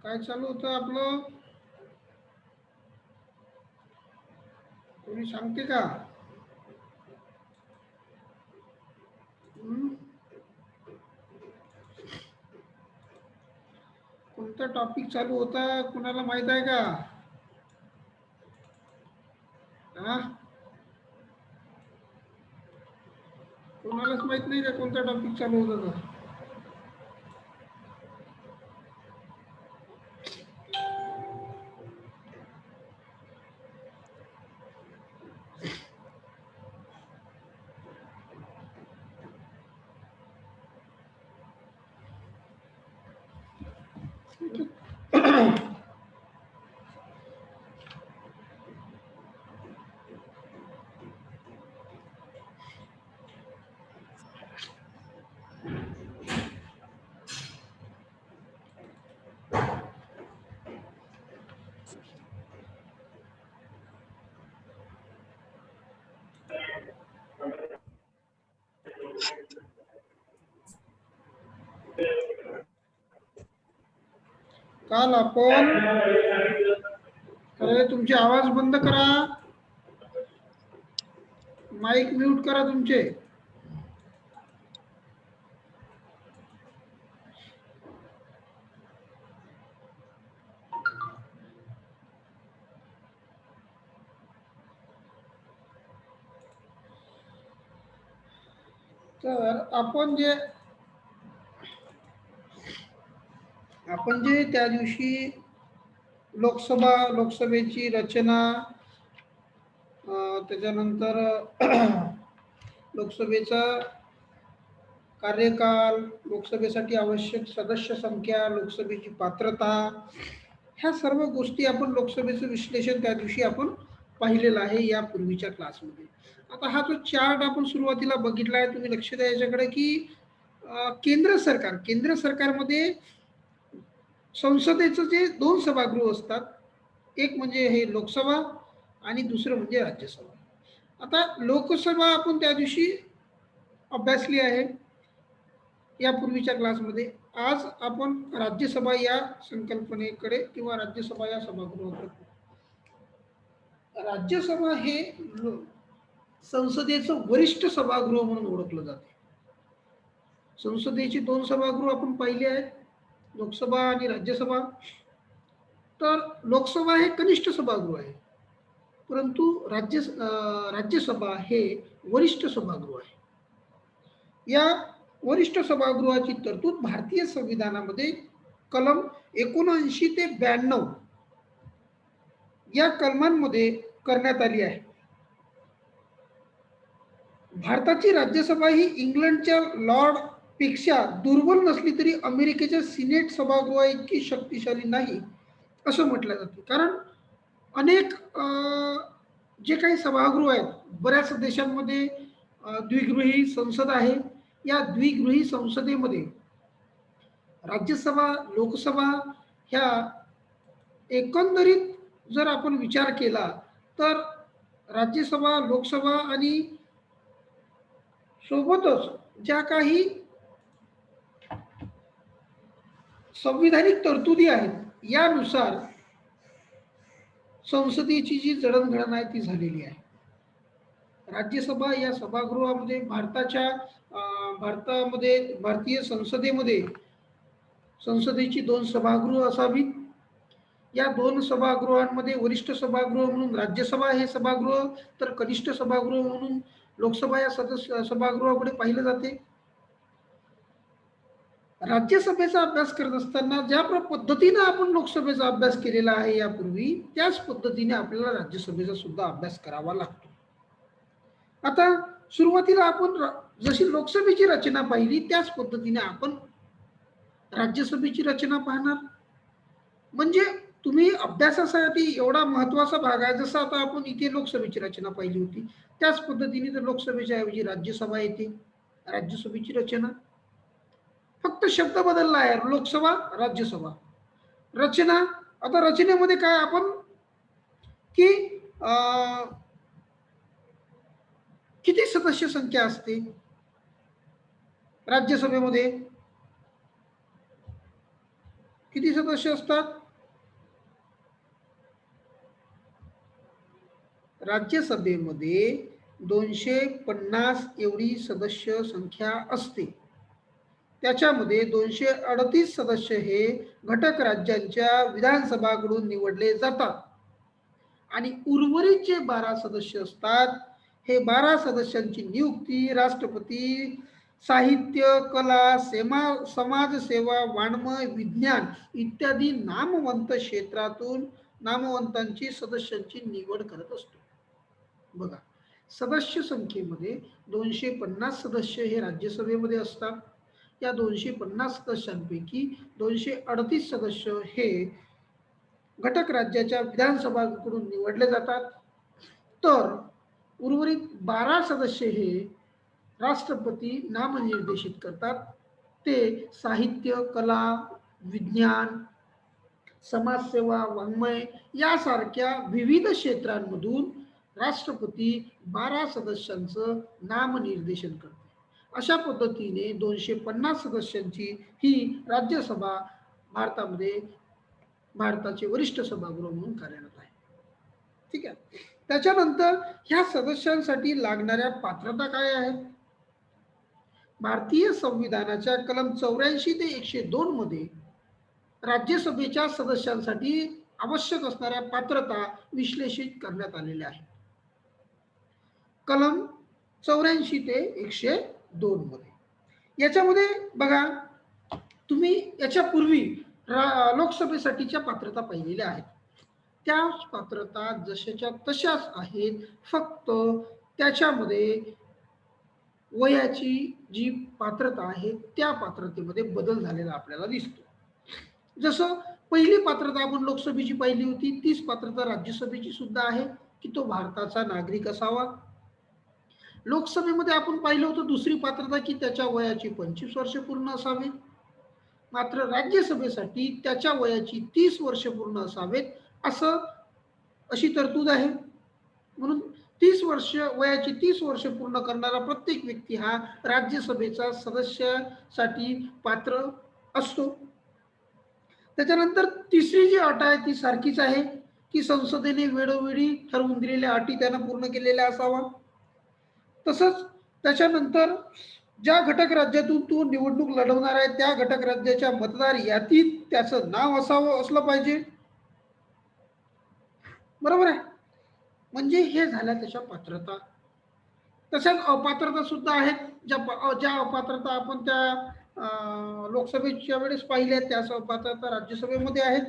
काय चालू होतं आपलं? कोणी सांगते का? हं? कोणता टॉपिक चालू होता कुणाला माहित आहे का? हा? कोणालाच माहित नाही का कोणता टॉपिक चालू होता? काल आपण, अरे तुमचे आवाज बंद करा, माईक म्यूट करा तुमचे. तर आपण जे त्या दिवशी लोकसभेची रचना, त्याच्यानंतर लोकसभेचा कार्यकाल, लोकसभेसाठी आवश्यक सदस्य संख्या, लोकसभेची पात्रता, ह्या सर्व गोष्टी आपण लोकसभेचं विश्लेषण त्या दिवशी आपण पाहिलेलं आहे या पूर्वीच्या क्लासमध्ये. आता हा जो चार्ट आपण सुरुवातीला बघितला आहे, तुम्ही लक्ष द्या याच्याकडे की केंद्र सरकारमध्ये संसदेचं जे दोन सभागृह असतात, एक म्हणजे हे लोकसभा आणि दुसरं म्हणजे राज्यसभा. आता लोकसभा आपण त्या दिवशी अभ्यासली आहे या पूर्वीच्या क्लासमध्ये. आज आपण राज्यसभा या संकल्पनेकडे किंवा राज्यसभा या सभागृहाकडे. राज्यसभा हे संसदेचं वरिष्ठ सभागृह म्हणून ओळखलं जाते. संसदेची दोन सभागृह आपण पाहिले आहेत, लोकसभा आणि राज्यसभा. तर लोकसभा हे कनिष्ठ सभागृह आहे, परंतु राज्यसभा हे वरिष्ठ सभागृह आहे. या वरिष्ठ सभागृहाची तरतूद भारतीय संविधानामध्ये कलम 79 ते 92 या कलमांमध्ये करण्यात आली आहे. भारताची राज्यसभा ही इंग्लंडच्या लॉर्ड पेक्षा दुर्बल नसली तरी अमेरिकेच्या सिनेट सभागृहा इतकी शक्तिशाली नाही असं म्हटलं जातं. कारण अनेक जे काही सभागृह आहेत, बऱ्याच देशांमध्ये द्विगृही संसद आहे. या द्विगृही संसदेमध्ये राज्यसभा, लोकसभा ह्या एकंदरीत जर आपण विचार केला तर राज्यसभा, लोकसभा आणि सोबतच ज्या काही संविधानिक तरतुदी आहेत यानुसार संसदेची जी जडणघडण आहे ती झालेली आहे. राज्यसभा या सभागृहामध्ये भारतीय संसदेमध्ये संसदेची दोन सभागृह असावीत. या दोन सभागृहांमध्ये वरिष्ठ सभागृह म्हणून राज्यसभा हे सभागृह, तर कनिष्ठ सभागृह म्हणून लोकसभा या सभागृहाकडे पाहिलं जाते. राज्यसभेचा अभ्यास करत असताना ज्या पद्धतीने आपण लोकसभेचा अभ्यास केलेला आहे यापूर्वी, त्याच पद्धतीने आपल्याला राज्यसभेचा सुद्धा अभ्यास करावा लागतो. आता सुरुवातीला आपण जशी लोकसभेची रचना पाहिली त्याच पद्धतीने आपण राज्यसभेची रचना पाहणार. म्हणजे तुम्ही अभ्यासासाठी एवढा महत्वाचा भाग आहे. जसं आता आपण इथे लोकसभेची रचना पाहिली होती, त्याच पद्धतीने तर लोकसभेच्या ऐवजी राज्यसभा येते. राज्यसभेची रचना फक्त शब्द बदलला आहे, लोकसभा, राज्यसभा. रचना, आता रचनेमध्ये काय आपण की किती सदस्य संख्या असते राज्यसभेमध्ये? किती सदस्य असतात? राज्यसभेमध्ये 250 एवढी सदस्य संख्या असते. त्याच्यामध्ये 238 सदस्य हे घटक राज्यांच्या विधानसभाकडून निवडले जातात आणि उर्वरित जे 12 सदस्य असतात, हे 12 सदस्यांची नियुक्ती राष्ट्रपती साहित्य, कला, समाजसेवा, वाङ्मय, विज्ञान इत्यादी नामवंत क्षेत्रातून नामवंतांची सदस्यांची निवड करत असतो. बघा, सदस्य संख्येमध्ये 250 सदस्य हे राज्यसभेमध्ये असतात. या 250 सदस्यांपैकी 238 सदस्य हे घटक राज्याच्या विधानसभाकडून निवडले जातात, तर उर्वरित 12 सदस्य हे राष्ट्रपती नामनिर्देशित करतात. ते साहित्य, कला, विज्ञान, समाजसेवा, वाङ्मय यासारख्या विविध क्षेत्रांमधून राष्ट्रपती 12 सदस्यांचं नामनिर्देशन करते. अशा पद्धतीने 250 सदस्यांची ही राज्यसभा भारतामध्ये भारताचे वरिष्ठ सभागृह म्हणून कार्यरत आहे. ठीक आहे. त्याच्यानंतर ह्या सदस्यांसाठी लागणाऱ्या पात्रता काय आहेत? भारतीय संविधानाच्या कलम 84 ते 102 मध्ये राज्यसभेच्या सदस्यांसाठी आवश्यक असणाऱ्या पात्रता विश्लेषित करण्यात आलेल्या आहेत. कलम 84 ते 102 मध्ये. याच्यामध्ये बघा, तुम्ही याच्यापूर्वी लोकसभेसाठीच्या पात्रता पाहिलेल्या आहेत. त्या पात्रता जशाच्या तशाच आहेत, फक्त त्याच्यामध्ये वयाची जी पात्रता आहे त्या पात्रतेमध्ये बदल झालेला आपल्याला दिसतो. जसं पहिली पात्रता आपण लोकसभेची पाहिली होती, तीच पात्रता राज्यसभेची सुद्धा आहे की तो भारताचा नागरिक असावा. लोकसभेमध्ये आपण पाहिलं होतं दुसरी पात्रता की त्याच्या वयाची 25 वर्ष पूर्ण असावे. मात्र राज्यसभेसाठी त्याच्या वयाची 30 वर्ष पूर्ण असावेत असं अशी तरतूद आहे. म्हणून 30 वर्ष वयाची 30 वर्ष पूर्ण करणारा प्रत्येक व्यक्ती हा राज्यसभेचा सदस्यासाठी पात्र असतो. त्याच्यानंतर तिसरी जी अट आहे ती सारखीच आहे की संसदेने वेळोवेळी ठरवून दिलेल्या अटी त्यानं पूर्ण केलेल्या असावा. तसंच त्याच्यानंतर ज्या घटक राज्यातून तो निवडणूक लढवणार आहे त्या घटक राज्याच्या मतदार यादीत त्याचं नाव असावं असलं पाहिजे. बरोबर आहे. म्हणजे हे झाल्या त्याच्या पात्रता. तशाच अपात्रता सुद्धा आहेत. ज्या अपात्रता आपण त्या लोकसभेच्या वेळेस पाहिल्या त्याच अपात्रता राज्यसभेमध्ये आहेत.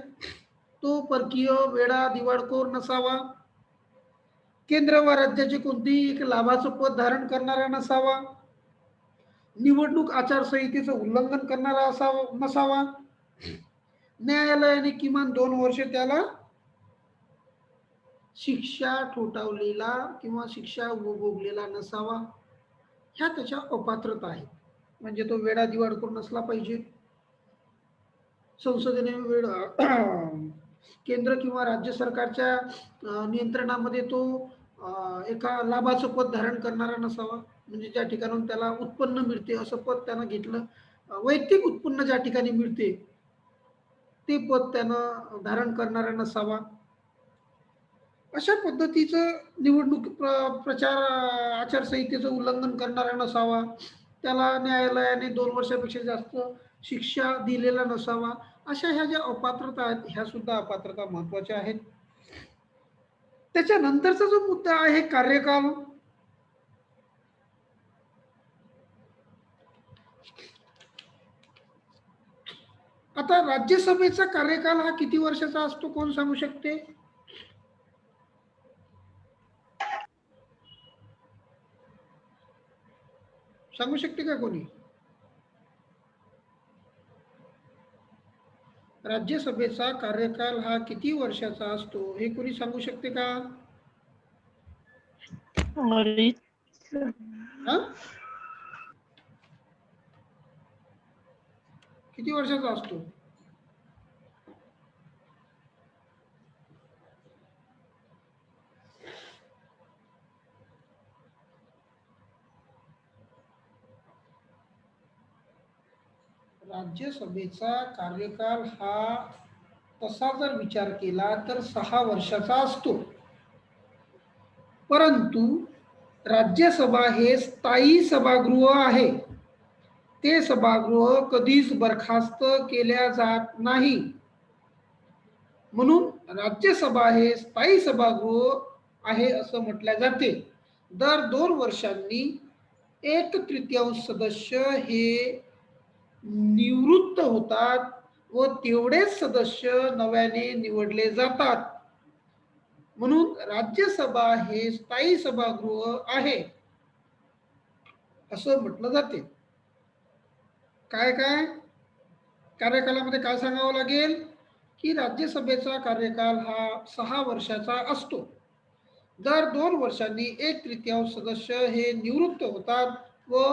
तो परकीय, वेडा, दिवाळखोर नसावा. केंद्र व राज्याचे कोणतेही एक लाभाचं पद धारण करणारा नसावा. निवडणूक आचारसंहितेचं उल्लंघन करणारा नसावा. न्यायालयाने किमान 2 वर्ष त्याला शिक्षा ठोठावलेला किंवा शिक्षा भोगलेला नसावा. ह्या त्याच्या अपात्रता आहेत. म्हणजे तो वेडा दिवाळखोर नसला पाहिजे. संसदेने केंद्र किंवा राज्य सरकारच्या नियंत्रणामध्ये तो एका लाभाचं पद धारण करणारा नसावा. म्हणजे ज्या ठिकाणून त्याला उत्पन्न मिळते असं पद त्यानं घेतलं, वैयक्तिक उत्पन्न ज्या ठिकाणी मिळते ते पद त्यानं धारण करणारा नसावा. अशा पद्धतीचं निवडणूक प्रचार आचारसंहितेचं उल्लंघन करणारा नसावा. त्याला न्यायालयाने 2 वर्षापेक्षा जास्त शिक्षा दिलेला नसावा. अशा ह्या ज्या अपात्रता आहेत ह्या सुद्धा अपात्रता महत्वाच्या आहेत. त्याच्यानंतरचा जो मुद्दा आहे कार्यकाल. आता राज्यसभेचा कार्यकाल हा किती वर्षाचा असतो कोण सांगू शकते? सांगू शकते का कोणी? राज्यसभेचा कार्यकाल हा किती वर्षाचा असतो हे कोणी सांगू शकते का? किती वर्षाचा असतो? राज्यसभेचा कार्यकाल हा तसा जर विचार केला तर 6 वर्षाचा असतो, परंतु राज्यसभा हे स्थायी सभागृह आहे. ते सभागृह कधीच बरखास्त केल्या जात नाही. म्हणून राज्यसभा हे स्थायी सभागृह आहे असं म्हटल्या जाते. दर 2 वर्षांनी 1/3 सदस्य हे निवृत्त होतात व तेवढेच सदस्य नव्याने निवडले जातात. म्हणून राज्यसभा हे स्थायी सभागृह आहे असं म्हटलं जाते. काय काय कार्यकालामध्ये काय सांगावं लागेल की राज्यसभेचा कार्यकाल हा 6 वर्षाचा असतो. दर 2 वर्षांनी 1/3 सदस्य हे निवृत्त होतात व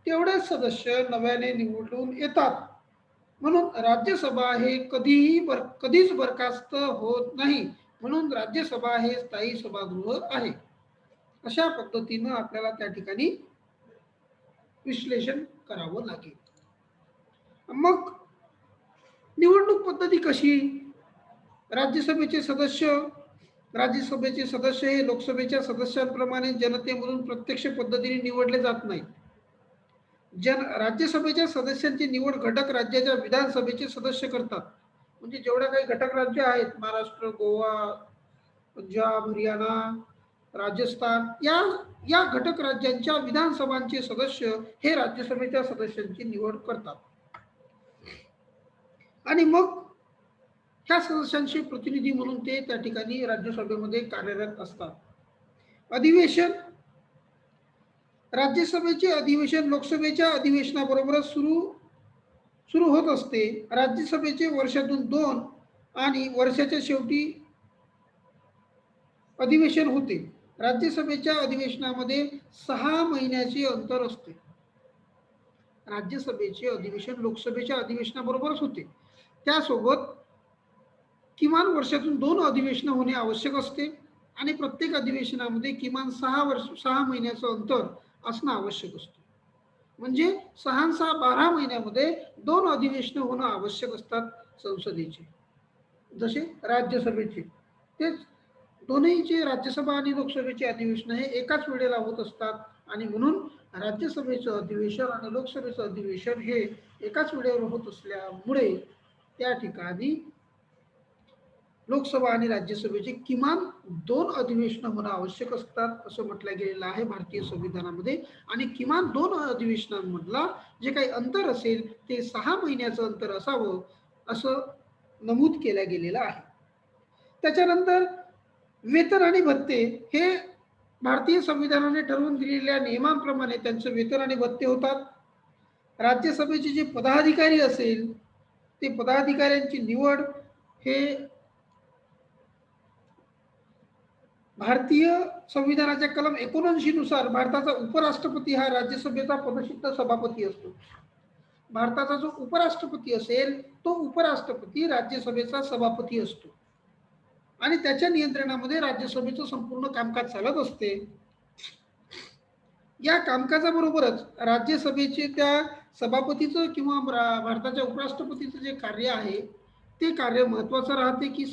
तेवढेच सदस्य नव्याने निवडून येतात. म्हणून राज्यसभा हे कधीच बरखास्त होत नाही. म्हणून राज्यसभा हे स्थायी सभागृह आहे. अशा पद्धतीनं आपल्याला त्या ठिकाणी विश्लेषण करावं लागेल. मग निवडणूक पद्धती कशी? राज्यसभेचे सदस्य हे लोकसभेच्या सदस्यांप्रमाणे जनतेमधून प्रत्यक्ष पद्धतीने निवडले जात नाहीत. राज्यसभेच्या सदस्यांची निवड घटक राज्याच्या विधानसभेचे सदस्य करतात. म्हणजे जेवढ्या काही घटक राज्य आहेत, महाराष्ट्र, गोवा, पंजाब, हरियाणा, राजस्थान, या घटक राज्यांच्या विधानसभांचे सदस्य हे राज्यसभेच्या सदस्यांची निवड करतात आणि मग ह्या सदस्यांचे प्रतिनिधी म्हणून ते त्या ठिकाणी राज्यसभेमध्ये कार्यरत असतात. अधिवेशन. राज्यसभेचे अधिवेशन लोकसभेच्या अधिवेशनाबरोबरच सुरू होत असते. राज्यसभेचे वर्षातून 2 आणि वर्षाच्या शेवटी अधिवेशन होते. राज्यसभेच्या अधिवेशनामध्ये 6 महिन्याचे अंतर असते. राज्यसभेचे अधिवेशन लोकसभेच्या अधिवेशनाबरोबरच होते. त्यासोबत किमान वर्षातून 2 अधिवेशनं होणे आवश्यक असते आणि प्रत्येक अधिवेशनामध्ये किमान 6 महिन्याचं अंतर असणं आवश्यक असतं. म्हणजे 6 12 महिन्यामध्ये 2 अधिवेशनं होणं आवश्यक असतात संसदेचे. जसे राज्यसभेचे, तेच दोन्हीचे राज्यसभा आणि लोकसभेचे अधिवेशन हे एकाच वेळेला होत असतात आणि म्हणून राज्यसभेचं अधिवेशन आणि लोकसभेचं अधिवेशन हे एकाच वेळेवर होत असल्यामुळे त्या ठिकाणी लोकसभा आणि राज्यसभेचे किमान 2 अधिवेशनं होणं आवश्यक असतात असं म्हटलं गेलेलं आहे भारतीय संविधानामध्ये. आणि किमान 2 अधिवेशनांमधला जे काही अंतर असेल ते 6 महिन्याचं अंतर असावं असं नमूद केलं गेलेलं आहे. त्याच्यानंतर वेतन आणि भत्ते हे भारतीय संविधानाने ठरवून दिलेल्या नियमांप्रमाणे त्यांचं वेतन आणि भत्ते होतात. राज्यसभेचे जे पदाधिकारी असेल ते पदाधिकाऱ्यांची निवड हे भारतीय संविधानाच्या कलम 79 नुसार भारताचा उपराष्ट्रपती हा राज्यसभेचा पदसिद्ध सभापती असतो. भारताचा जो उपराष्ट्रपती असेल तो उपराष्ट्रपती राज्यसभेचा सभापती असतो आणि त्याच्या नियंत्रणामध्ये राज्यसभेचं संपूर्ण कामकाज चालत असते. या कामकाजाबरोबरच राज्यसभेचे त्या सभापतीचं किंवा भारताच्या उपराष्ट्रपतीचं जे कार्य आहे ते कार्य महत्त्वाचं राहते की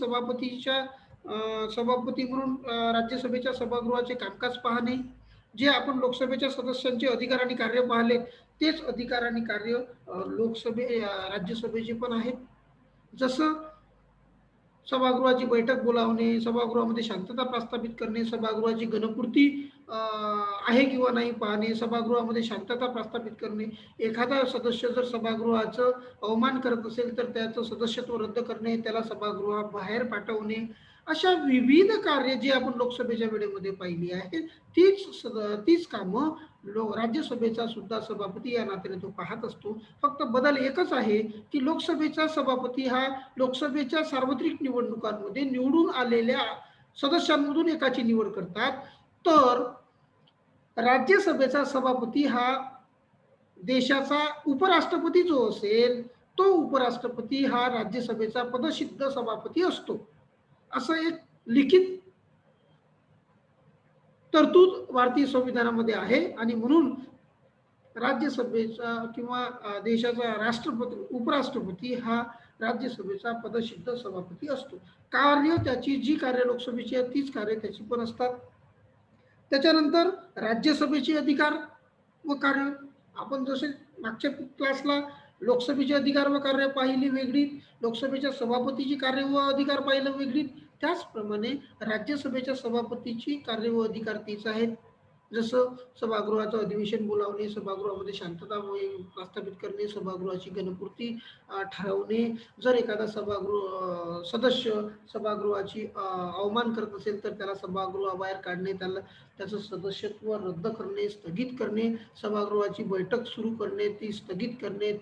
सभापती म्हणून राज्यसभेच्या सभागृहाचे कामकाज पाहणे. जे आपण लोकसभेच्या सदस्यांचे अधिकार आणि कार्य पाहिले तेच अधिकार आणि कार्य राज्यसभेचे पण आहेत. जसं सभागृहाची बैठक बोलावणे, सभागृहामध्ये शांतता प्रस्थापित करणे, सभागृहाची घनपूर्ती आहे किंवा नाही पाहणे, सभागृहामध्ये शांतता प्रस्थापित करणे, एखादा सदस्य जर सभागृहाचं अवमान करत असेल तर त्याचं सदस्यत्व रद्द करणे, त्याला सभागृहाबाहेर पाठवणे, अशा विविध कार्य जी आपण लोकसभेच्या वेळेमध्ये पाहिली आहे तीच कामं राज्यसभेचा सुद्धा सभापती या नात्याने तो पाहत असतो. फक्त बदल एकच आहे की लोकसभेचा सभापती हा लोकसभेच्या सार्वत्रिक निवडणुकांमध्ये निवडून आलेल्या सदस्यांमधून एकाची निवड करतात, तर राज्यसभेचा सभापती हा देशाचा उपराष्ट्रपती जो असेल तो उपराष्ट्रपती हा राज्यसभेचा पदसिद्ध सभापती असतो. असं एक लिखित तरतूद भारतीय संविधानामध्ये आहे आणि म्हणून राज्यसभेचा किंवा देशाचा राष्ट्रपती उपराष्ट्रपती हा राज्यसभेचा पदसिद्ध सभापती असतो. कार्य त्याची जी कार्य लोकसभेची आहेत तीच कार्य त्याची पण असतात. त्याच्यानंतर राज्यसभेचे अधिकार व कार्य, आपण जसे मागच्या क्लासला लोकसभेचे अधिकार व कार्य पाहिली वेगळी, लोकसभेच्या सभापतीची कार्य व अधिकार पाहिलं वेगळी, त्याचप्रमाणे राज्यसभेच्या सभापतीची कार्य व अधिकार तीच आहेत. जसं सभागृहाचं अधिवेशन बोलावणे, सभागृहामध्ये शांतता प्रस्थापित करणे, सभागृहाची गणपूर्ती ठरवणे, जर एखादा सदस्य सभागृहाची अवमान करत असेल तर त्याला सभागृहाबाहेर काढणे, त्याला त्याचं सदस्यत्व रद्द करणे, स्थगित करणे, सभागृहाची बैठक सुरू करणे, ती स्थगित करणे,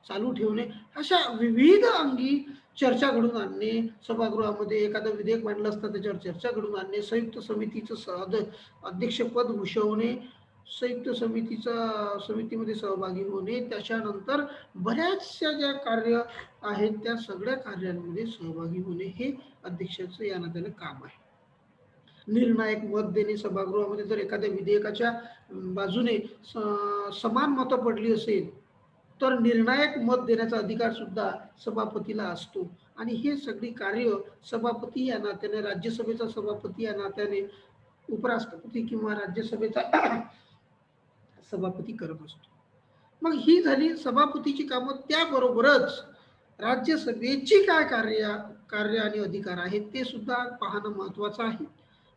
चालू ठेवणे, अशा विविध अंगी चर्चा घडून आणणे, सभागृहामध्ये एखादं विधेयक मांडलं असतं त्याच्यावर चर्चा घडून आणणे, संयुक्त समितीचं अध्यक्षपद भूषवणे, समितीमध्ये सहभागी होणे, त्याच्यानंतर बऱ्याचशा ज्या कार्य आहेत त्या सगळ्या कार्यांमध्ये सहभागी होणे हे अध्यक्षाचं या नात्याने काम आहे. निर्णायक मत देणे, सभागृहामध्ये जर एखाद्या विधेयकाच्या बाजूने समान मतं पडली असेल तर निर्णायक मत देण्याचा अधिकार सुद्धा सभापतीला असतो. आणि हे सगळी कार्य सभापती या नात्याने, राज्यसभेचा सभापती या नात्याने उपराष्ट्रपती किंवा राज्यसभेचा सभापती करत असतो. मग ही झाली सभापतीची कामं. त्याबरोबरच राज्यसभेची काय कार्य आणि अधिकार आहेत ते सुद्धा पाहणं महत्वाचं आहे.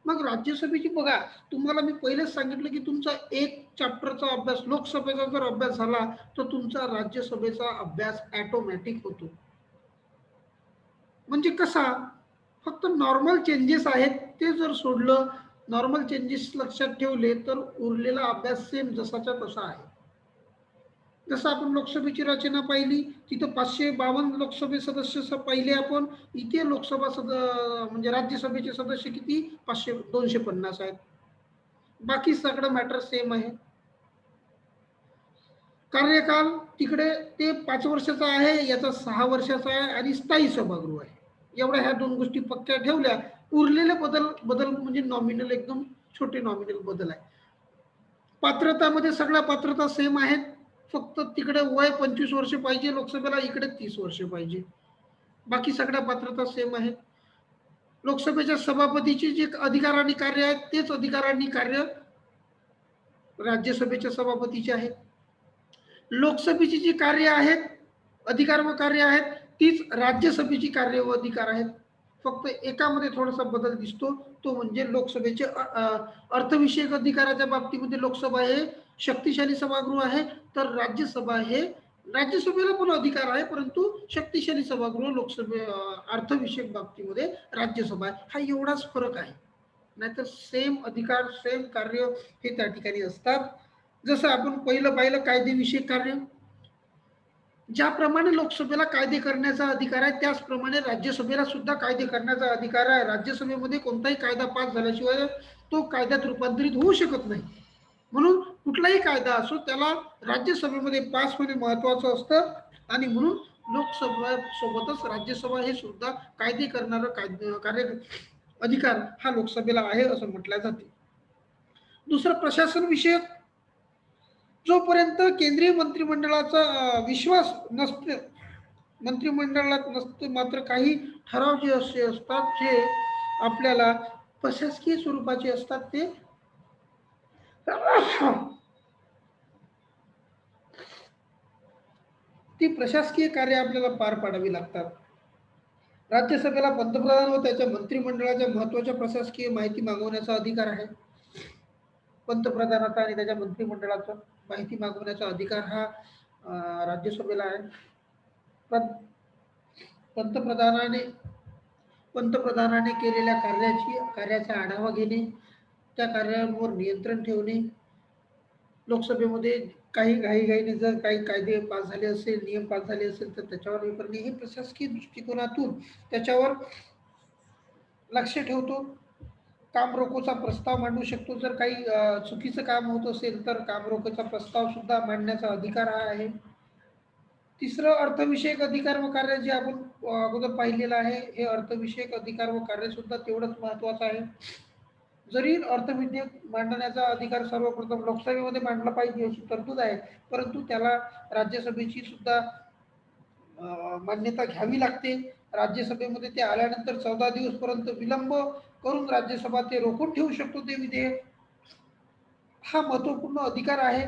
मग राज्यसभेची बघा, तुम्हाला मी पहिलेच सांगितलं की तुमचा एक चॅप्टरचा अभ्यास लोकसभेचा जर अभ्यास झाला तर तुमचा राज्यसभेचा अभ्यास ऑटोमॅटिक होतो. म्हणजे कसा, फक्त नॉर्मल चेंजेस आहेत ते जर सोडलं, नॉर्मल चेंजेस लक्षात ठेवले तर उरलेला अभ्यास सेम जसाच्या तसा आहे. जसं आपण लोकसभेची रचना पाहिली, तिथं 552 लोकसभे सदस्य पाहिले आपण. इथे म्हणजे राज्यसभेचे सदस्य किती, 250 आहेत. बाकी सगळं मॅटर सेम आहे. कार्यकाल तिकडे ते 5 वर्षाचा आहे, याचा 6 वर्षाचा आहे आणि स्थायी सभागृह आहे. एवढ्या ह्या दोन गोष्टी पक्क्या ठेवल्या, उरलेले बदल म्हणजे नॉमिनल, एकदम छोटे नॉमिनल बदल आहे. पात्रतामध्ये सगळ्या पात्रता सेम आहेत, फक्त तिकडे वय 25 वर्ष पाहिजे लोकसभेला, इकडे 30 वर्ष पाहिजे. बाकी सगळ्या पात्रता सेम आहेत. लोकसभेच्या सभापतीचे जे अधिकार आणि कार्य आहेत तेच अधिकार आणि कार्य राज्यसभेच्या सभापतीचे आहेत. लोकसभेची जी कार्य आहेत, अधिकार व कार्य आहेत तीच राज्यसभेची कार्य व अधिकार आहेत. फक्त एकामध्ये थोडासा बदल दिसतो, तो म्हणजे लोकसभेचे अर्थविषयक अधिकाराच्या बाबतीमध्ये लोकसभा हे शक्तिशाली सभागृह आहे, तर राज्यसभेला पण अधिकार आहे, परंतु शक्तिशाली सभागृह अर्थविषयक बाबतीमध्ये राज्यसभा आहे. हा एवढाच फरक आहे, नाहीतर सेम अधिकार सेम कार्य हे त्या ठिकाणी असतात. जसं आपण पहिलं पाहिलं कायदेविषयक कार्य, ज्याप्रमाणे लोकसभेला कायदे करण्याचा अधिकार आहे त्याचप्रमाणे राज्यसभेला सुद्धा कायदे करण्याचा अधिकार आहे. राज्यसभेमध्ये कोणताही कायदा पास झाल्याशिवाय तो कायद्यात रूपांतरित होऊ शकत नाही. म्हणून कुठलाही कायदा असो त्याला राज्यसभेमध्ये पास होणे महत्वाचं असतं, आणि म्हणून लोकसभेसोबतच राज्यसभा हे सुद्धा कायदे करणारं कार्य अधिकार हा लोकसभेला आहे असं म्हटलं जाते. दुसरं प्रशासन विषयक, जोपर्यंत केंद्रीय मंत्रिमंडळाचा विश्वास नसते, मंत्रिमंडळात नसते, मात्र काही ठराव जे असे असतात जे आपल्याला प्रशासकीय स्वरूपाचे असतात, ते ती प्रशासकीय कार्य आपल्याला पार पाडावी लागतात. राज्यसभेला पंतप्रधान व त्याच्या मंत्रिमंडळाच्या महत्वाच्या प्रशासकीय माहिती मागवण्याचा अधिकार आहे. पंतप्रधानाचा आणि त्याच्या मंत्रिमंडळाचा माहिती मागवण्याचा अधिकार हा राज्यसभेला आहे. पंतप्रधानाने केलेल्या कार्याचा आढावा घेणे, त्या कार्यावर नियंत्रण ठेवणे, लोकसभेमध्ये काही घाईघाईने जर काही कायदे पास झाले असेल, नियम पास झाले असेल तर त्याच्यावर हे करणे, हे प्रशासकीय दृष्टिकोनातून त्याच्यावर लक्ष ठेवतो. काम रोकोचा प्रस्ताव मांडू शकतो, जर काही चुकीचं काम होत असेल तर काम रोकोचा प्रस्ताव सुद्धा मांडण्याचा अधिकार हा आहे. तिसरं अर्थविषयक अधिकार व कार्य, जे आपण अगोदर पाहिलेलं आहे, हे अर्थविषयक अधिकार व कार्य सुद्धा तेवढंच महत्वाचं आहे. जरी अर्थविधेयक मांडण्याचा अधिकार सर्वप्रथम लोकसभेमध्ये मांडला पाहिजे अशी तरतूद आहे, परंतु त्याला राज्यसभेची सुद्धा मान्यता घ्यावी लागते. राज्यसभेमध्ये ते आल्यानंतर 14 दिवसपर्यंत विलंब करून राज्यसभा ते रोखून ठेवू शकतो ते विधेयक. हा महत्वपूर्ण अधिकार आहे.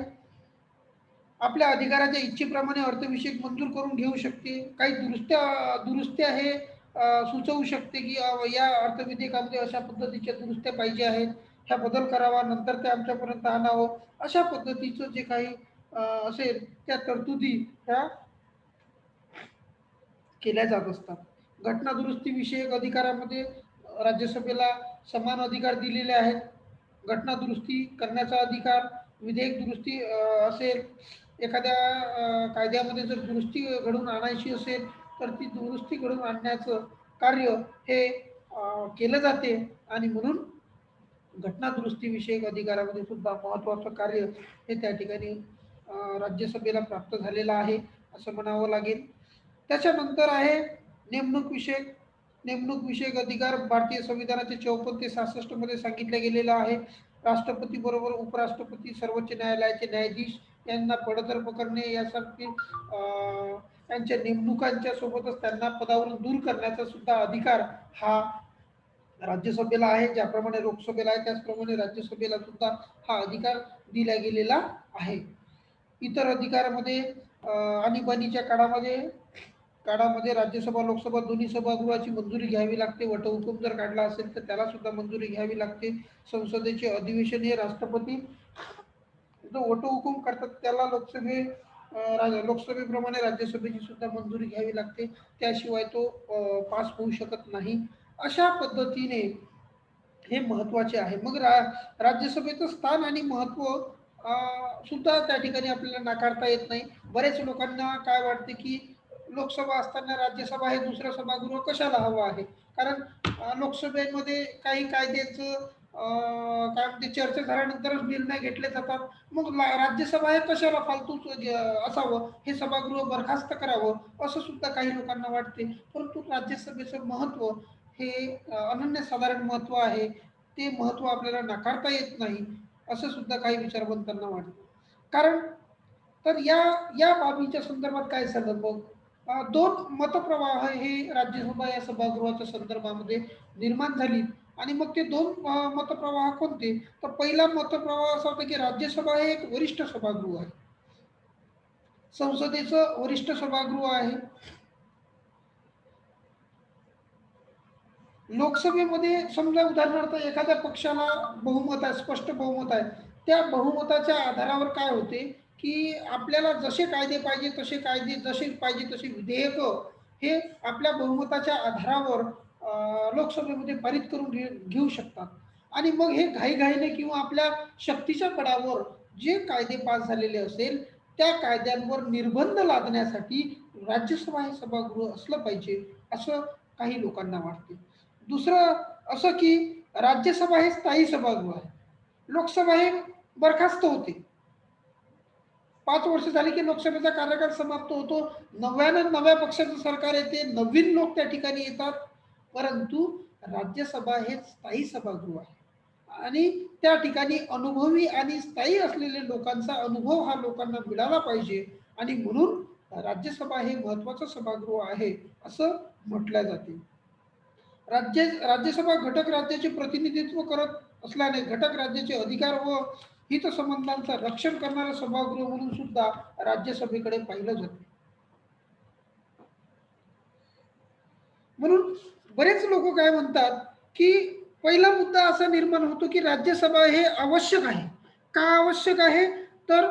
आपल्या अधिकाराच्या इच्छेप्रमाणे अर्थविषयक मंजूर करून घेऊ शकते. काही दुरुस्त्या हे सुचवू शकते की या अर्थविधेयकामध्ये अशा पद्धतीच्या दुरुस्त्या पाहिजे आहेत, ह्या बदल करावा, नंतर ते आमच्यापर्यंत आणावं. अशा पद्धतीचं जे काही असेल त्या तरतुदी ह्या केल्या जात असतात. घटना दुरुस्ती विषयक अधिकारामध्ये राज्यसभेला समान अधिकार दिलेले आहेत. घटना दुरुस्ती करण्याचा अधिकार, विधेयक दुरुस्ती असेल, एखाद्या कायद्यामध्ये जर दुरुस्ती घडवून आणायची असेल तर ती दुरुस्ती घडवून आणण्याचं कार्य हे केलं जाते. आणि म्हणून घटना दुरुस्ती विषयक अधिकारामध्ये सुद्धा महत्त्वाचं कार्य हे त्या ठिकाणी राज्यसभेला प्राप्त झालेलं आहे असं म्हणावं लागेल. त्याच्यानंतर आहे नेमणूक विषयक अधिकार. भारतीय संविधानाचे 54 ते 66 मध्ये सांगितलं गेलेलं आहे. राष्ट्रपती बरोबर उपराष्ट्रपती, सर्वोच्च न्यायालयाचे न्यायाधीश यांना बडतर्फ करणे यासारखी त्यांच्या नेमणुकांच्या सोबतच त्यांना पदावरून दूर करण्याचा सुद्धा अधिकार हा राज्यसभेला आहे. ज्याप्रमाणे लोकसभेला आहे त्याचप्रमाणे राज्यसभेला सुद्धा हा अधिकार दिला गेलेला आहे. इतर अधिकारामध्ये आणीबाणीच्या काळामध्ये राज्यसभा लोकसभा दोन्ही सभागृहाची मंजुरी घ्यावी लागते. वटहुकूम जर काढला असेल तर त्याला सुद्धा मंजुरी घ्यावी लागते. संसदेचे अधिवेशन हे राष्ट्रपती जो वटहुकूम करतात त्याला लोकसभेप्रमाणे राज्यसभेची सुद्धा मंजुरी घ्यावी लागते, त्याशिवाय तो पास होऊ शकत नाही. अशा पद्धतीने हे महत्वाचे आहे. मग राज्यसभेचं स्थान आणि महत्व सुद्धा त्या ठिकाणी आपल्याला नाकारता येत नाही. बरेच लोकांना काय वाटते की लोकसभा असताना राज्यसभा हे दुसरं सभागृह कशाला हवं आहे, कारण लोकसभेमध्ये काही कायद्याचं काय म्हणते चर्चा झाल्यानंतरच निर्णय घेतले जातात. मग राज्यसभा हे कशाला फालतू असावं, हे सभागृह बरखास्त करावं असं सुद्धा काही लोकांना वाटते. परंतु राज्यसभेचं महत्व हे अनन्यसाधारण महत्व आहे. ते महत्व आपल्याला नाकारता येत नाही असं सुद्धा काही विचारवंतांना वाटतं. कारण तर या बाबीच्या संदर्भात काय सांगत मग दोन मतप्रवाह हे राज्यसभा या सभागृहाच्या संदर्भामध्ये निर्माण झाली. आणि मग ते दोन मतप्रवाह कोणते, तर पहिला मतप्रवाह असा होता की राज्यसभा हे एक वरिष्ठ सभागृह आहे, संसदेचं वरिष्ठ सभागृह आहे. लोकसभेमध्ये समजा उदाहरणार्थ एखाद्या पक्षाला बहुमत आहे, स्पष्ट बहुमत आहे, त्या बहुमताच्या आधारावर काय होते की आपल्याला जसे कायदे पाहिजे तसे कायदे, जसे पाहिजे तसे विधेयक हे आपल्या बहुमताच्या आधारावर लोकसभेमध्ये पारित करून घेऊ शकतात. आणि मग हे घाईघाईने किंवा आपल्या शक्तीच्या बळावर जे कायदे पास झालेले असेल त्या कायद्यांवर निर्बंध लादण्यासाठी राज्यसभा हे सभागृह असलं पाहिजे असं काही लोकांना वाटते. दुसरं असं की राज्यसभा हे स्थायी सभागृह आहे, लोकसभा हे बरखास्त होते. 5 वर्ष झाली की लोकसभेचा कार्यकाळ समाप्त होतो, नव्यानं नव्या पक्षाचं सरकार येते, नवीन लोक त्या ठिकाणी येतात. परंतु राज्यसभा हे स्थायी सभागृह आहे आणि त्या ठिकाणी अनुभवी आणि स्थायी असलेले लोकांचा अनुभव हा लोकांना मिळाला पाहिजे. आणि म्हणून राज्यसभा हे महत्वाचं सभागृह आहे असं म्हटलं जाते. राज्यसभा घटक राज्याचे प्रतिनिधित्व करत असल्याने घटक राज्याचे अधिकार व हितसंबंधांचं रक्षण करणारं सभागृह म्हणून सुद्धा राज्यसभेकडे पाहिलं जाते. म्हणून बरेच लोक काय म्हणतात की पहिला मुद्दा असा निर्माण होतो की राज्यसभा हे आवश्यक आहे. का आवश्यक आहे, तर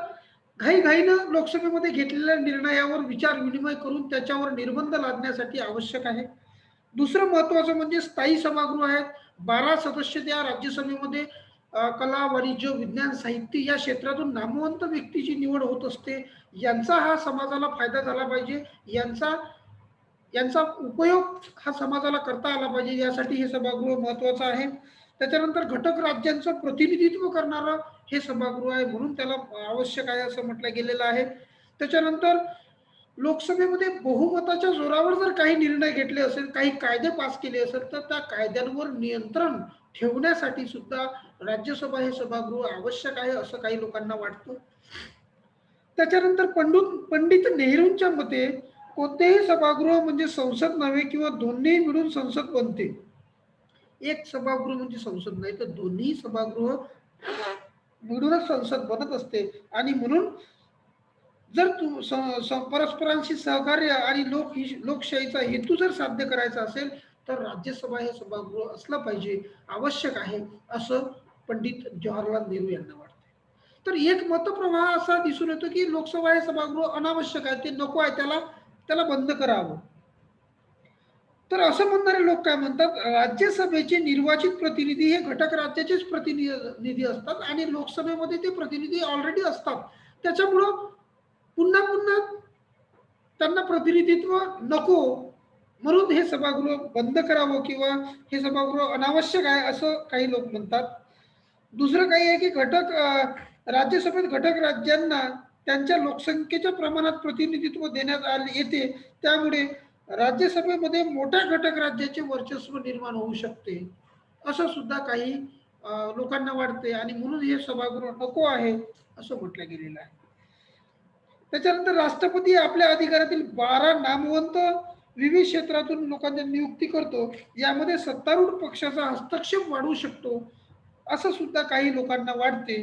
घाईघाईनं लोकसभेमध्ये घेतलेल्या निर्णयावर विचार विनिमय करून त्याच्यावर निर्बंध लादण्यासाठी आवश्यक आहे. दुसरं महत्वाचं म्हणजे स्थायी सभागृह आहेत. 12 सदस्य त्या राज्यसभेमध्ये कला, वाणिज्य, विज्ञान, साहित्य या क्षेत्रातून नामवंत व्यक्तीची निवड होत असते. यांचा हा समाजाला फायदा झाला पाहिजे, यांचा उपयोग हा समाजाला करता आला पाहिजे, यासाठी हे सभागृह महत्वाचं आहे. त्याच्यानंतर घटक राज्यांचं प्रतिनिधित्व करणारं हे सभागृह आहे म्हणून त्याला आवश्यक आहे असं म्हटलं गेलेलं आहे. त्याच्यानंतर लोकसभेमध्ये बहुमताच्या जोरावर जर काही निर्णय घेतले असेल, काही कायदे पास केले असेल तर त्या कायद्यांवर नियंत्रण ठेवण्यासाठी सुद्धा राज्यसभा हे सभागृह आवश्यक आहे असं काही लोकांना वाटतं. त्याच्यानंतर पंडित नेहरूंच्या मते कोणतेही सभागृह म्हणजे संसद नव्हे किंवा दोन्ही मिळून संसद बनते. एक सभागृह म्हणजे संसद नाही तर दोन्ही सभागृह मिळूनच संसद बनत असते. आणि म्हणून जर परस्परांशी सहकार्य आणि लोकशाहीचा हेतू जर साध्य करायचा असेल तर राज्यसभा हे सभागृह असलं पाहिजे, आवश्यक आहे असं पंडित जवाहरलाल नेहरू यांना वाटतं. तर एक मतप्रवाह असा दिसून येतो की लोकसभा हे सभागृह अनावश्यक आहे, ते नको आहे, त्याला त्याला बंद करावं. तर असं म्हणणारे लोक काय म्हणतात, राज्यसभेचे निर्वाचित प्रतिनिधी हे घटक राज्याचेच प्रतिनिधी असतात आणि लोकसभेमध्ये ते प्रतिनिधी ऑलरेडी असतात. त्याच्यामुळं पुन्हा पुन्हा त्यांना प्रतिनिधित्व नको, म्हणून हे सभागृह बंद करावं किंवा हे सभागृह अनावश्यक आहे असं काही लोक म्हणतात. दुसरं काही आहे की राज्यसभेत घटक राज्यांना त्यांच्या लोकसंख्येच्या प्रमाणात प्रतिनिधित्व देण्यात आले येते, त्यामुळे राज्यसभेमध्ये मोठ्या घटक राज्याचे वर्चस्व निर्माण होऊ शकते असं सुद्धा काही लोकांना वाटते आणि म्हणून हे सभागृह नको आहे असं म्हटलं गेलेलं आहे. त्याच्यानंतर राष्ट्रपती आपल्या अधिकारातील 12 नामवंत विविध क्षेत्रातून लोकांची नियुक्ती करतो, यामध्ये सत्तारूढ पक्षाचा हस्तक्षेप वाढवू शकतो असं सुद्धा काही लोकांना वाटते.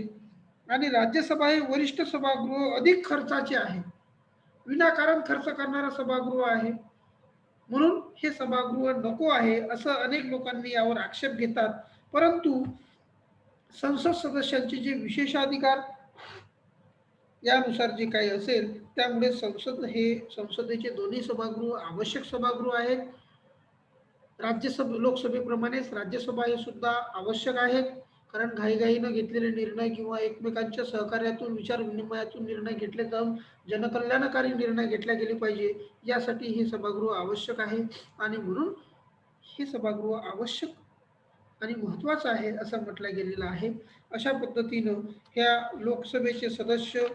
आणि राज्यसभा हे वरिष्ठ सभागृह अधिक खर्चाचे आहे, विनाकारण खर्च करणारा सभागृह आहे, म्हणून हे सभागृह नको आहे असं अनेक लोकांनी यावर आक्षेप घेतात. परंतु संसद सदस्यांचे जे विशेषाधिकार यानुसार जे काही असेल त्यामुळे संसदेचे दोन्ही सभागृह आवश्यक सभागृह आहेत. लोकसभेप्रमाणेच राज्यसभा हे सुद्धा आवश्यक आहेत, कारण घाईघाईनं घेतलेले निर्णय किंवा एकमेकांच्या सहकार्यातून विचार विनिमयातून निर्णय घेतले जाऊन जनकल्याणकारी निर्णय घेतले गेले पाहिजे, यासाठी हे सभागृह आवश्यक आहे आणि म्हणून हे सभागृह आवश्यक आणि महत्वाचं आहे असं म्हटलं गेलेलं आहे. अशा पद्धतीनं ह्या लोकसभेचे सदस्य,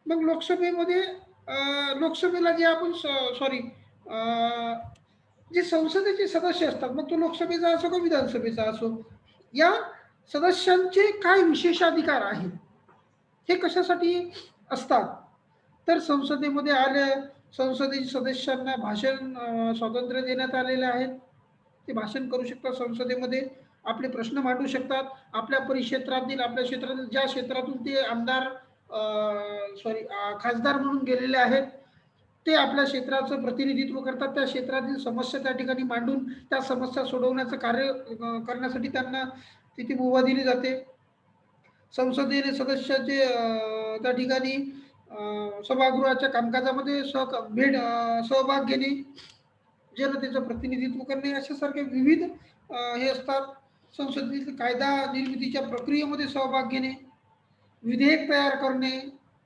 मग लोकसभेमध्ये लोकसभेला जे आपण सॉरी जे संसदेचे सदस्य असतात, मग तो लोकसभेचा असो का विधानसभेचा असो, या सदस्यांचे काय विशेषाधिकार आहेत, हे कशासाठी असतात, तर संसदेमध्ये आले संसदेच्या सदस्यांना भाषण स्वातंत्र्य देण्यात आलेले आहेत. ते भाषण करू शकतात संसदेमध्ये, आपले प्रश्न मांडू शकतात. आपल्या परिक्षेत्रातील आपल्या क्षेत्रातील ज्या क्षेत्रातून ते आमदार खासदार म्हणून गेलेले आहेत, ते आपल्या क्षेत्राचं प्रतिनिधित्व करतात. त्या क्षेत्रातील समस्या त्या ठिकाणी मांडून त्या समस्या सोडवण्याचं कार्य करण्यासाठी त्यांना तिथे मुभा दिली जाते. संसदीय सदस्याचे त्या ठिकाणी सभागृहाच्या कामकाजामध्ये सहभाग घेणे, जनतेचं प्रतिनिधित्व करणे, अशासारखे विविध हे असतात. संसदेतील कायदा निर्मितीच्या प्रक्रियेमध्ये सहभाग घेणे, विधेयक तयार करणे,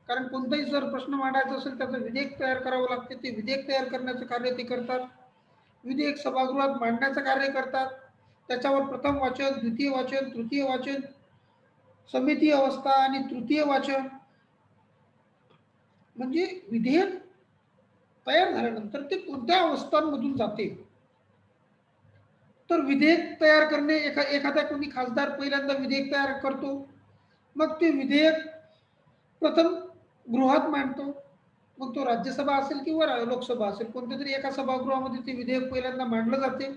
कारण कोणताही जर प्रश्न मांडायचा असेल त्याचं विधेयक तयार करावं लागते, ते विधेयक तयार करण्याचं कार्य ते करतात. विधेयक सभागृहात मांडण्याचं कार्य करतात. त्याच्यावर प्रथम वाचन, द्वितीय वाचन, तृतीय वाचन, समिती अवस्था आणि तृतीय वाचन, म्हणजे विधेयक तयार झाल्यानंतर ते कोणत्या अवस्थांमधून जाते, तर विधेयक तयार करणे, एखादा कोणी खासदार पहिल्यांदा विधेयक तयार करतो, मग ते विधेयक प्रथम गृहात मांडतो, मग तो राज्यसभा असेल किंवा लोकसभा असेल, कोणत्या तरी एका सभागृहामध्ये ते विधेयक पहिल्यांदा मांडलं जाते.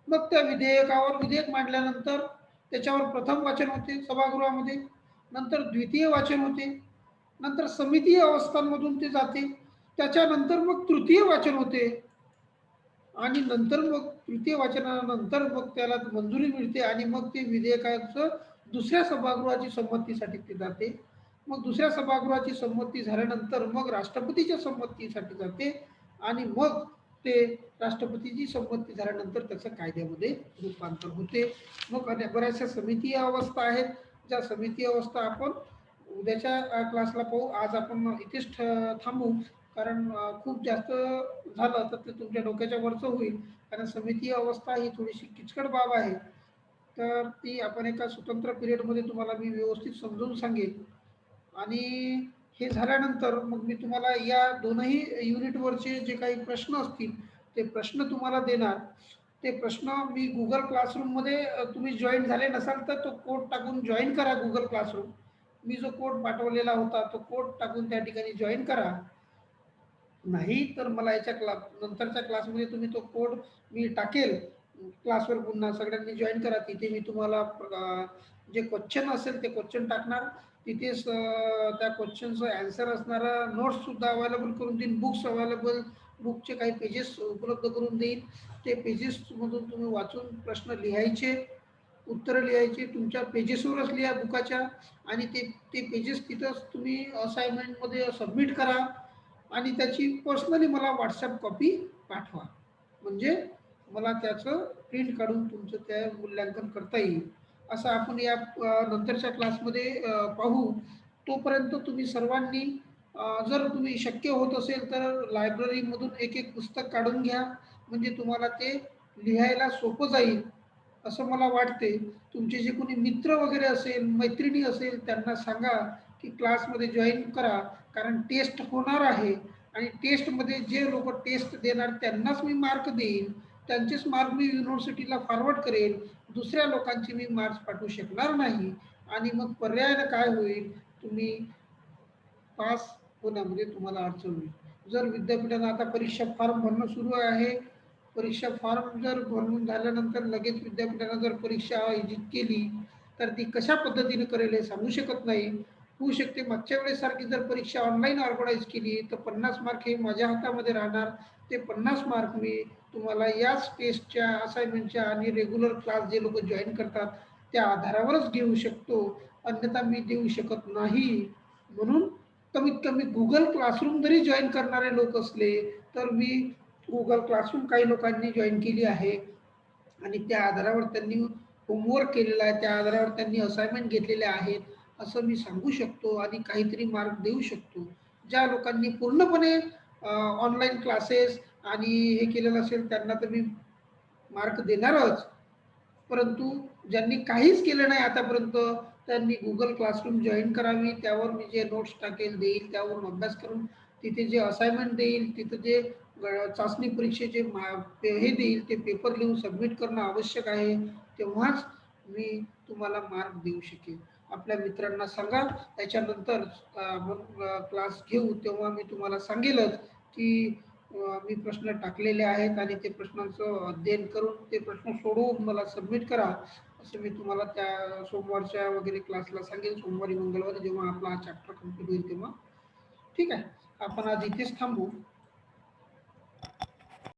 मग त्या विधेयक मांडल्यानंतर त्याच्यावर प्रथम वाचन होते सभागृहामध्ये, नंतर द्वितीय वाचन होते, नंतर समितीय अवस्थांमधून ते जाते, त्याच्यानंतर मग तृतीय वाचन होते आणि नंतर मग तृतीय वाचनानंतर मग त्याला मंजुरी मिळते आणि मग ते विधेयकाचं दुसऱ्या सभागृहाची संमतीसाठी ते जाते. मग दुसऱ्या सभागृहाची संमती झाल्यानंतर मग राष्ट्रपतीच्या संमतीसाठी जाते आणि मग ते राष्ट्रपतीची संमती झाल्यानंतर त्याचं कायद्यामध्ये रूपांतर होते. मग बऱ्याचशा समितीय अवस्था आहेत, ज्या समितीय अवस्था आपण उद्याच्या क्लासला पाहू. आज आपण इथेच थांबू, कारण खूप जास्त झालं तर ते तुमच्या डोक्याच्या वरचं होईल, कारण समितीय अवस्था ही थोडीशी किचकट बाब आहे. तर ती आपण एका स्वतंत्र पिरियडमध्ये तुम्हाला मी व्यवस्थित समजून सांगेन आणि हे झाल्यानंतर मग मी तुम्हाला या दोनही युनिटवरचे जे काही प्रश्न असतील ते प्रश्न तुम्हाला देणार ते प्रश्न मी गुगल क्लासरूममध्ये तुम्ही जॉईन झाले नसाल तर तो कोड टाकून जॉईन करा गुगल क्लासरूम. मी जो कोड पाठवलेला होता तो कोड टाकून त्या ठिकाणी जॉईन करा. नाही तर मला याच्या नंतरच्या क्लासमध्ये तुम्ही तो कोड मी टाकेल क्लासवर, पुन्हा सगळ्यांनी जॉईन करा. तिथे मी तुम्हाला जे क्वेश्चन असेल ते क्वेश्चन टाकणार. तिथेच त्या क्वेश्चनचं ॲन्सर असणारं नोट्ससुद्धा अवेलेबल करून देईन, बुक्स अवेलेबल, बुकचे काही पेजेस उपलब्ध करून देईन. ते पेजेसमधून तुम्ही वाचून प्रश्न लिहायचे, उत्तरं लिहायची, तुमच्या पेजेसवरच लिहा बुकाच्या, आणि ते पेजेस तिथंच तुम्ही असाइनमेंटमध्ये सबमिट करा आणि त्याची पर्सनली मला व्हॉट्सअप कॉपी पाठवा. म्हणजे मला त्याचं प्रिंट काढून तुमचं त्या मूल्यांकन करता येईल. असं आपण या नंतरच्या क्लासमध्ये पाहू. तोपर्यंत तुम्ही सर्वांनी जर तुम्ही शक्य होत असेल तर लायब्ररीमधून एक एक पुस्तक काढून घ्या, म्हणजे तुम्हाला ते लिहायला सोपं जाईल असं मला वाटते. तुमचे जे कोणी मित्र वगैरे असेल, मैत्रिणी असेल, त्यांना सांगा की क्लासमध्ये जॉईन करा, कारण टेस्ट होणार आहे आणि टेस्टमध्ये जे लोक टेस्ट देणार त्यांनाच मी मार्क देईन. त्यांचेच मार्क मी युनिव्हर्सिटीला फॉरवर्ड करेन. दुसऱ्या लोकांचे मी मार्क्स पाठवू शकणार नाही. आणि मग पर्यायानं काय होईल, तुम्ही पास होण्यामध्ये तुम्हाला अडचण होईल. जर विद्यापीठानं आता परीक्षा फॉर्म भरणं सुरू आहे, परीक्षा फॉर्म जर भरून झाल्यानंतर लगेच विद्यापीठानं जर परीक्षा आयोजित केली तर ती कशा पद्धतीने करेल हे सांगू शकत नाही. होऊ शकते मागच्या वेळेसारखी जर परीक्षा ऑनलाईन ऑर्गनाईज केली तर 50 मार्क हे माझ्या हातामध्ये राहणार. ते 50 मार्क मी तुम्हाला याच टेस्टच्या, असाइनमेंटच्या आणि रेग्युलर क्लास जे लोक जॉईन करतात त्या आधारावरच घेऊ शकतो, अन्यथा मी देऊ शकत नाही. म्हणून कमीत कमी गुगल क्लासरूम जरी जॉईन करणारे लोक असले तर मी गुगल क्लासरूम काही लोकांनी जॉईन केली आहे आणि त्या आधारावर त्यांनी होमवर्क केलेला आहे, त्या आधारावर त्यांनी असाइनमेंट घेतलेल्या आहेत असं मी सांगू शकतो आणि काहीतरी मार्क देऊ शकतो. ज्या लोकांनी पूर्णपणे ऑनलाईन क्लासेस आणि हे केलेलं असेल त्यांना तर मी मार्क देणारच. परंतु ज्यांनी काहीच केलं नाही आतापर्यंत त्यांनी गुगल क्लासरूम जॉईन करावी. त्यावर मी जे नोट्स टाकेल, देईल, त्यावरून अभ्यास करून तिथे जे असाइनमेंट देईल, तिथं जे चाचणी परीक्षेचे हे देईल ते पेपर लिहून सबमिट करणं आवश्यक आहे. तेव्हाच मी तुम्हाला मार्क देऊ शकेन. आपल्या मित्रांना सांगा. त्याच्यानंतर आपण क्लास घेऊ तेव्हा मी तुम्हाला सांगेलच की मी प्रश्न टाकलेले आहेत आणि ते प्रश्नांचं अध्ययन करून ते प्रश्न सोडवून मला सबमिट करा असं मी तुम्हाला त्या सोमवारच्या वगैरे क्लासला सांगेल. सोमवारी मंगळवारी जेव्हा आपला हा चॅप्टर कंप्लीट होईल तेव्हा. ठीक आहे, आपण आज इथेच थांबू.